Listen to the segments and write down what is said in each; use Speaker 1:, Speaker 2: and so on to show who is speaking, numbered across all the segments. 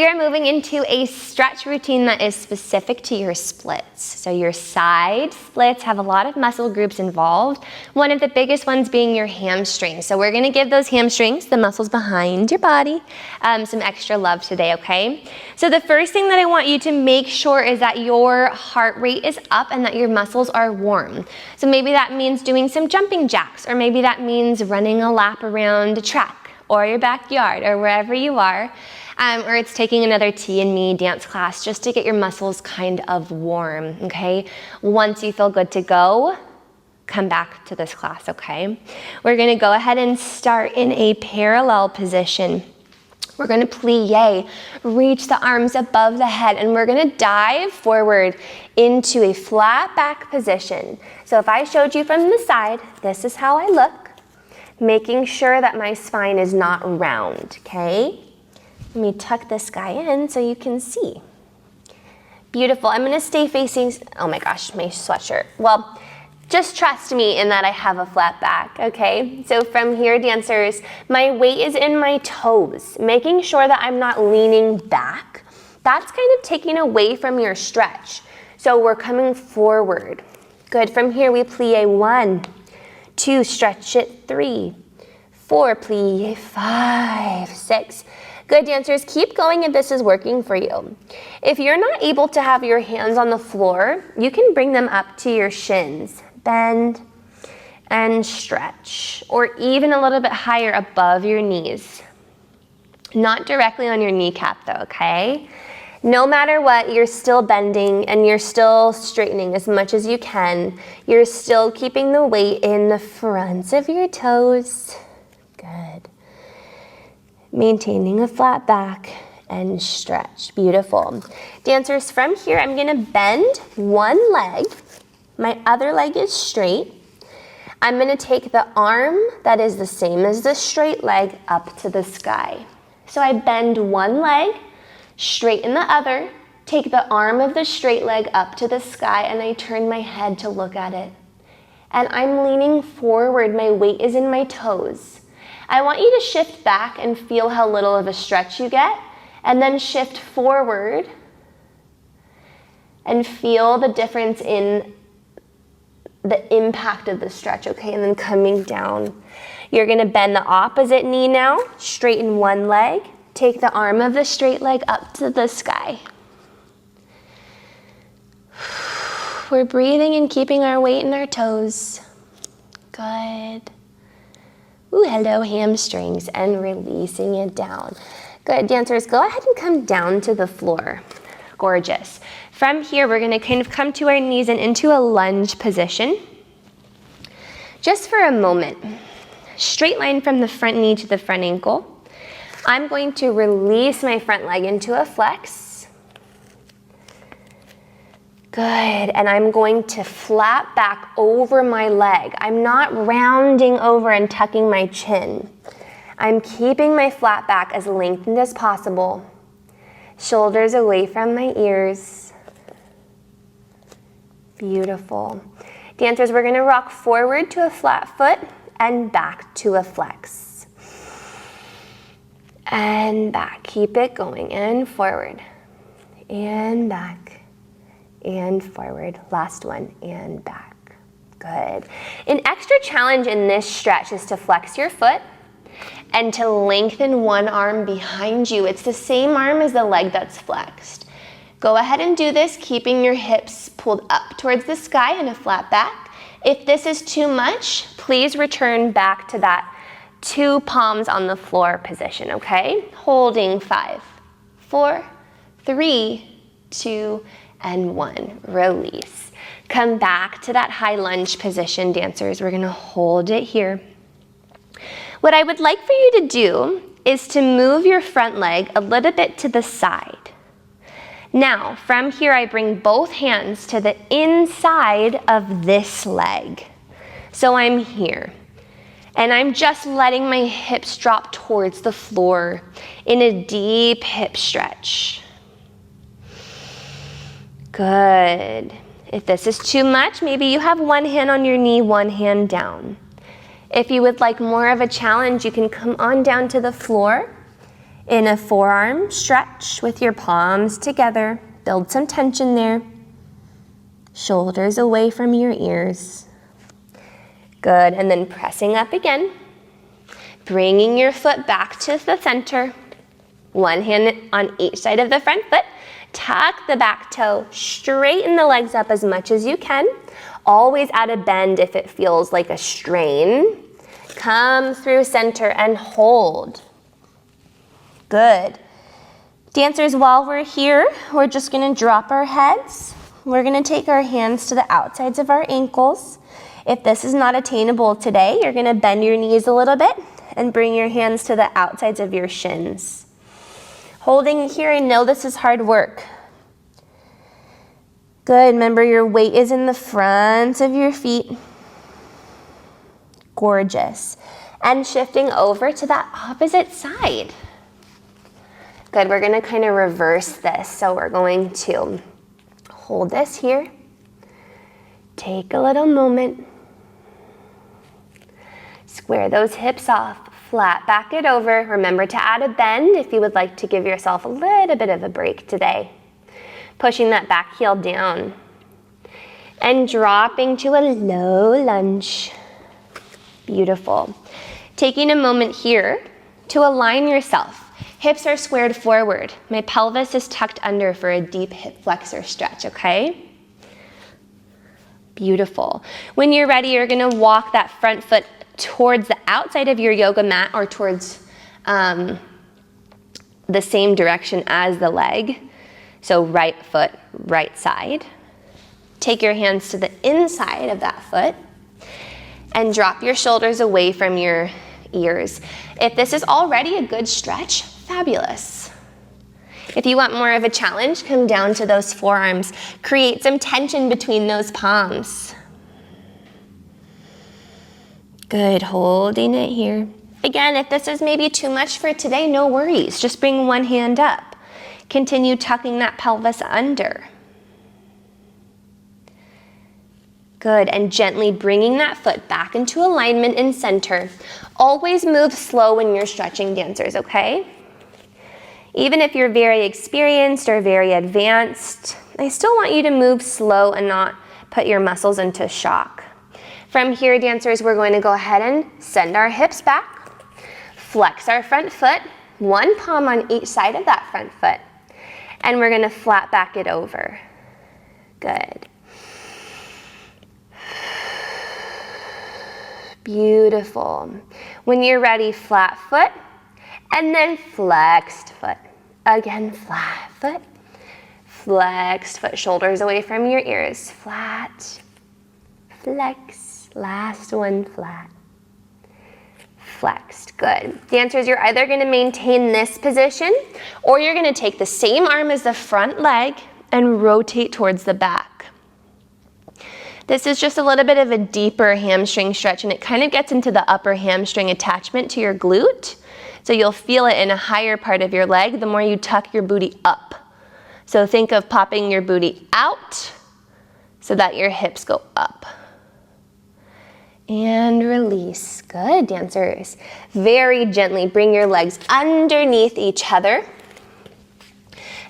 Speaker 1: are moving into a stretch routine that is specific to your splits. So your side splits have a lot of muscle groups involved. One of the biggest ones being your hamstrings. So we're gonna give those hamstrings, the muscles behind your body, some extra love today, okay? So the first thing that I want you to make sure is that your heart rate is up and that your muscles are warm. So maybe that means doing some jumping jacks, or maybe that means running a lap around a track or your backyard or wherever you are. Or it's taking another T and Me dance class just to get your muscles kind of warm, okay? Once you feel good to go, come back to this class, okay? We're gonna go ahead and start in a parallel position. We're gonna plie, reach the arms above the head, and we're gonna dive forward into a flat back position. So if I showed you from the side, this is how I look, making sure that my spine is not round, okay? Let me tuck this guy in so you can see. Beautiful. I'm gonna stay facing, oh my gosh, my sweatshirt. Well, just trust me in that I have a flat back, okay? So from here, dancers, my weight is in my toes, making sure that I'm not leaning back. That's kind of taking away from your stretch. So we're coming forward. Good. From here, we plie 1, 2, stretch it 3, 4, plie 5, 6. Good, dancers, keep going if this is working for you. If you're not able to have your hands on the floor, you can bring them up to your shins. Bend and stretch, or even a little bit higher above your knees. Not directly on your kneecap though, okay? No matter what, you're still bending and you're still straightening as much as you can. You're still keeping the weight in the fronts of your toes. Good. Maintaining a flat back and stretch. Beautiful. Dancers, from here, I'm gonna bend one leg. My other leg is straight. I'm gonna take the arm that is the same as the straight leg up to the sky. So I bend one leg, straighten the other, take the arm of the straight leg up to the sky, and I turn my head to look at it. And I'm leaning forward, my weight is in my toes. I want you to shift back and feel how little of a stretch you get, and then shift forward and feel the difference in the impact of the stretch, okay? And then coming down. You're gonna bend the opposite knee now, straighten one leg, take the arm of the straight leg up to the sky. We're breathing and keeping our weight in our toes. Good. Ooh, hello hamstrings, and releasing it down. Good, dancers, go ahead and come down to the floor. Gorgeous. From here, we're gonna kind of come to our knees and into a lunge position. Just for a moment. Straight line from the front knee to the front ankle. I'm going to release my front leg into a flex. Good, and I'm going to flat back over my leg. I'm not rounding over and tucking my chin. I'm keeping my flat back as lengthened as possible. Shoulders away from my ears. Beautiful. Dancers, we're gonna rock forward to a flat foot and back to a flex. And back, keep it going, and forward, and back. And forward, last one, and back. Good. An extra challenge in this stretch is to flex your foot and to lengthen one arm behind you. It's the same arm as the leg that's flexed. Go ahead and do this, keeping your hips pulled up towards the sky in a flat back. If this is too much, please return back to that 2 palms on the floor position, okay? Holding 5, 4, 3, 2, and 1, release. Come back to that high lunge position, dancers. We're gonna hold it here. What I would like for you to do is to move your front leg a little bit to the side. Now, from here, I bring both hands to the inside of this leg. So I'm here, and I'm just letting my hips drop towards the floor in a deep hip stretch. Good. If this is too much, maybe you have one hand on your knee, one hand down. If you would like more of a challenge, you can come on down to the floor in a forearm stretch with your palms together. Build some tension there. Shoulders away from your ears. Good, and then pressing up again. Bringing your foot back to the center. One hand on each side of the front foot. Tuck the back toe. Straighten the legs up as much as you can. Always add a bend if it feels like a strain. Come through center and hold. Good. Dancers, while we're here, we're just gonna drop our heads. We're gonna take our hands to the outsides of our ankles. If this is not attainable today, you're gonna bend your knees a little bit and bring your hands to the outsides of your shins. Holding here, I know this is hard work. Good, remember your weight is in the front of your feet. Gorgeous. And shifting over to that opposite side. Good, we're gonna kind of reverse this. So we're going to hold this here. Take a little moment. Square those hips off. Flat back it over. Remember to add a bend if you would like to give yourself a little bit of a break today. Pushing that back heel down. And dropping to a low lunge. Beautiful. Taking a moment here to align yourself. Hips are squared forward. My pelvis is tucked under for a deep hip flexor stretch, okay? Beautiful. When you're ready, you're gonna walk that front foot towards the outside of your yoga mat or towards the same direction as the leg. So right foot, right side. Take your hands to the inside of that foot and drop your shoulders away from your ears. If this is already a good stretch, fabulous. If you want more of a challenge, come down to those forearms. Create some tension between those palms. Good, holding it here. Again, if this is maybe too much for today, no worries. Just bring one hand up. Continue tucking that pelvis under. Good, and gently bringing that foot back into alignment in center. Always move slow when you're stretching, dancers, okay? Even if you're very experienced or very advanced, I still want you to move slow and not put your muscles into shock. From here, dancers, we're going to go ahead and send our hips back, flex our front foot, one palm on each side of that front foot, and we're going to flat back it over. Good. Beautiful. When you're ready, flat foot, and then flexed foot. Again, flat foot, flexed foot, shoulders away from your ears. Flat, flex, last one, flat, flexed. Good. Dancers, you're either gonna maintain this position or you're gonna take the same arm as the front leg and rotate towards the back. This is just a little bit of a deeper hamstring stretch, and it kind of gets into the upper hamstring attachment to your glute. So you'll feel it in a higher part of your leg the more you tuck your booty up. So think of popping your booty out so that your hips go up. And release. Good, dancers. Very gently bring your legs underneath each other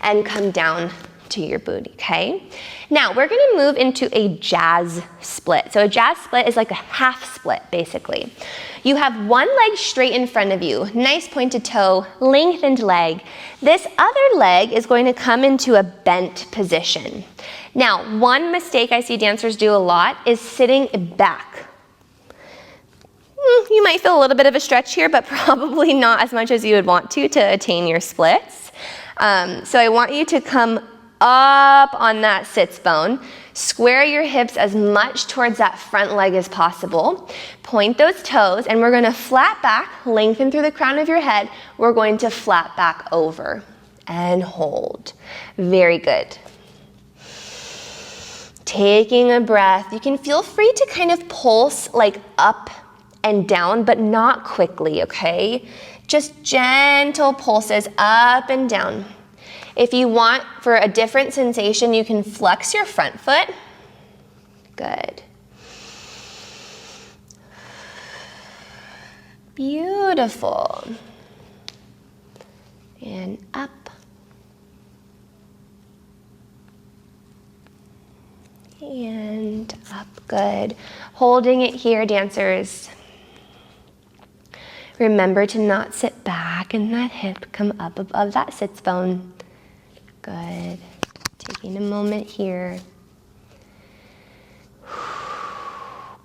Speaker 1: and come down to your booty, okay? Now we're gonna move into a jazz split. So a jazz split is like a half split, basically. You have one leg straight in front of you, nice pointed toe, lengthened leg. This other leg is going to come into a bent position. Now, one mistake I see dancers do a lot is sitting back. You might feel a little bit of a stretch here, but probably not as much as you would want to attain your splits. So I want you to come up on that sits bone. Square your hips as much towards that front leg as possible. Point those toes, and we're gonna flat back, lengthen through the crown of your head. We're going to flat back over and hold. Very good. Taking a breath. You can feel free to kind of pulse like up and down, but not quickly, okay? Just gentle pulses up and down. If you want for a different sensation, you can flex your front foot. Good. Beautiful. and up. And up, good. Holding it here, dancers. Remember to not sit back and that hip come up above that sits bone. Good. Taking a moment here.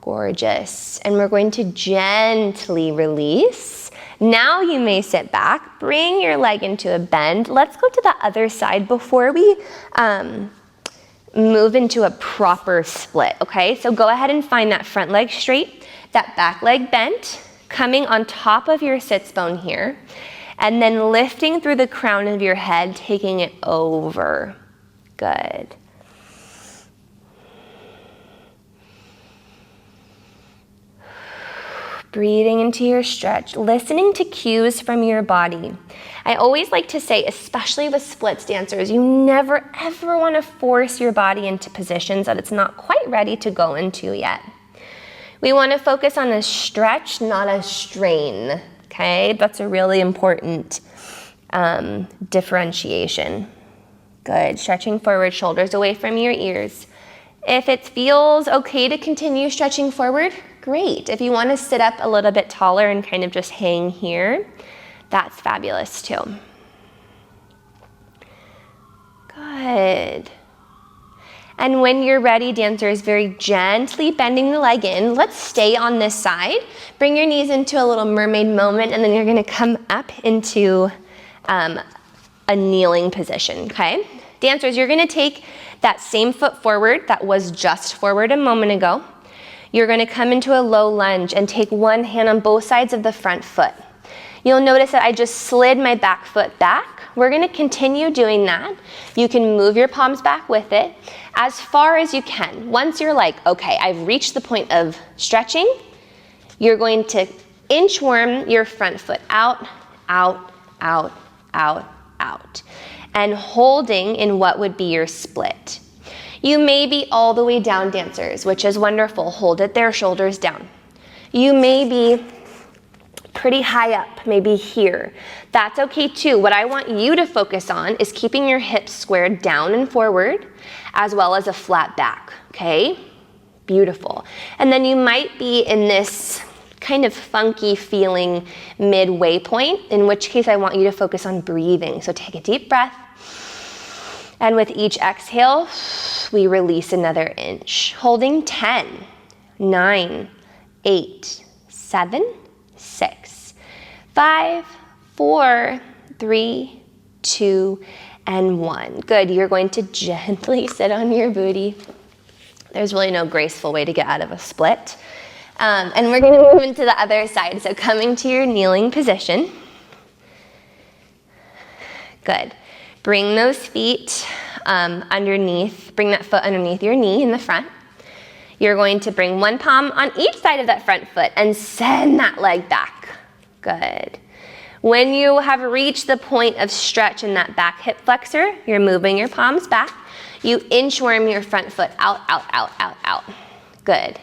Speaker 1: Gorgeous. And we're going to gently release. Now you may sit back, bring your leg into a bend. Let's go to the other side before we move into a proper split, okay? So go ahead and find that front leg straight, that back leg bent, coming on top of your sits bone here, and then lifting through the crown of your head, taking it over. Good. Breathing into your stretch, listening to cues from your body. I always like to say, especially with splits dancers, you never ever want to force your body into positions that it's not quite ready to go into yet. We want to focus on a stretch, not a strain, okay? That's a really important differentiation. Good, stretching forward, shoulders away from your ears. If it feels okay to continue stretching forward, great. If you want to sit up a little bit taller and kind of just hang here, that's fabulous too. Good. And when you're ready, dancers, very gently bending the leg in. Let's stay on this side. Bring your knees into a little mermaid moment, and then you're going to come up into a kneeling position, okay? Dancers, you're going to take that same foot forward that was just forward a moment ago. You're going to come into a low lunge and take one hand on both sides of the front foot. You'll notice that I just slid my back foot back. We're going to continue doing that. You can move your palms back with it as far as you can. Once you're like, okay, I've reached the point of stretching, you're going to inchworm your front foot out, out, out, out, out, and holding in what would be your split. You may be all the way down, dancers, which is wonderful. Hold it there, shoulders down. You may be pretty high up, maybe here. That's okay too. What I want you to focus on is keeping your hips squared down and forward, as well as a flat back, okay? Beautiful. And then you might be in this kind of funky feeling midway point, in which case I want you to focus on breathing. So take a deep breath. And with each exhale, we release another inch. Holding 10, 9, 8, 7, 6, 5, 4, 3, 2, and 1. Good, you're going to gently sit on your booty. There's really no graceful way to get out of a split. And we're gonna move into the other side. So coming to your kneeling position. Good. Bring those feet underneath, bring that foot underneath your knee in the front. You're going to bring one palm on each side of that front foot and send that leg back. Good. When you have reached the point of stretch in that back hip flexor, you're moving your palms back. You inchworm your front foot out, out, out, out, out. Good.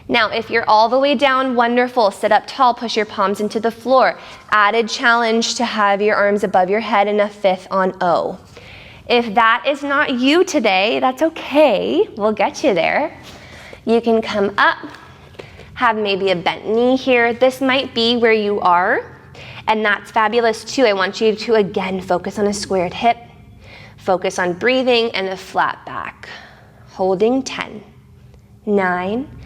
Speaker 1: Now, if you're all the way down, wonderful. Sit up tall, push your palms into the floor. Added challenge to have your arms above your head in a fifth on O. If that is not you today, that's okay. We'll get you there. You can come up, have maybe a bent knee here. This might be where you are, and that's fabulous too. I want you to, again, focus on a squared hip, focus on breathing, and a flat back. Holding 10, 9,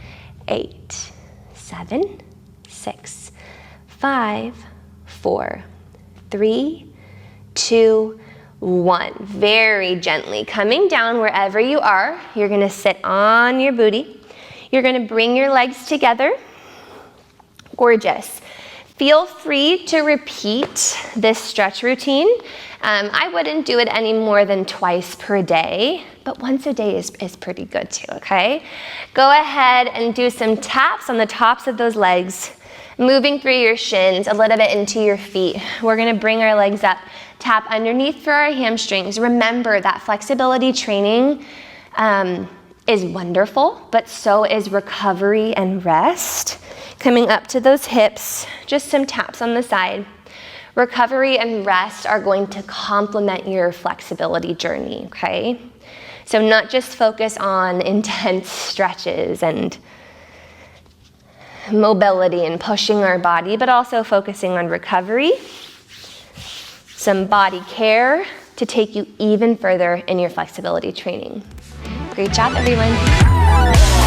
Speaker 1: 8, 7, 6, 5, 4, 3, 2, 1. Very gently coming down wherever you are. You're going to sit on your booty. You're going to bring your legs together. Gorgeous. Feel free to repeat this stretch routine. I wouldn't do it any more than twice per day, but once a day is pretty good too, okay? Go ahead and do some taps on the tops of those legs, moving through your shins, a little bit into your feet. We're gonna bring our legs up, tap underneath for our hamstrings. Remember that flexibility training is wonderful, but so is recovery and rest. Coming up to those hips, just some taps on the side. Recovery and rest are going to complement your flexibility journey, okay? So not just focus on intense stretches and mobility and pushing our body, but also focusing on recovery, some body care to take you even further in your flexibility training. Great job, everyone.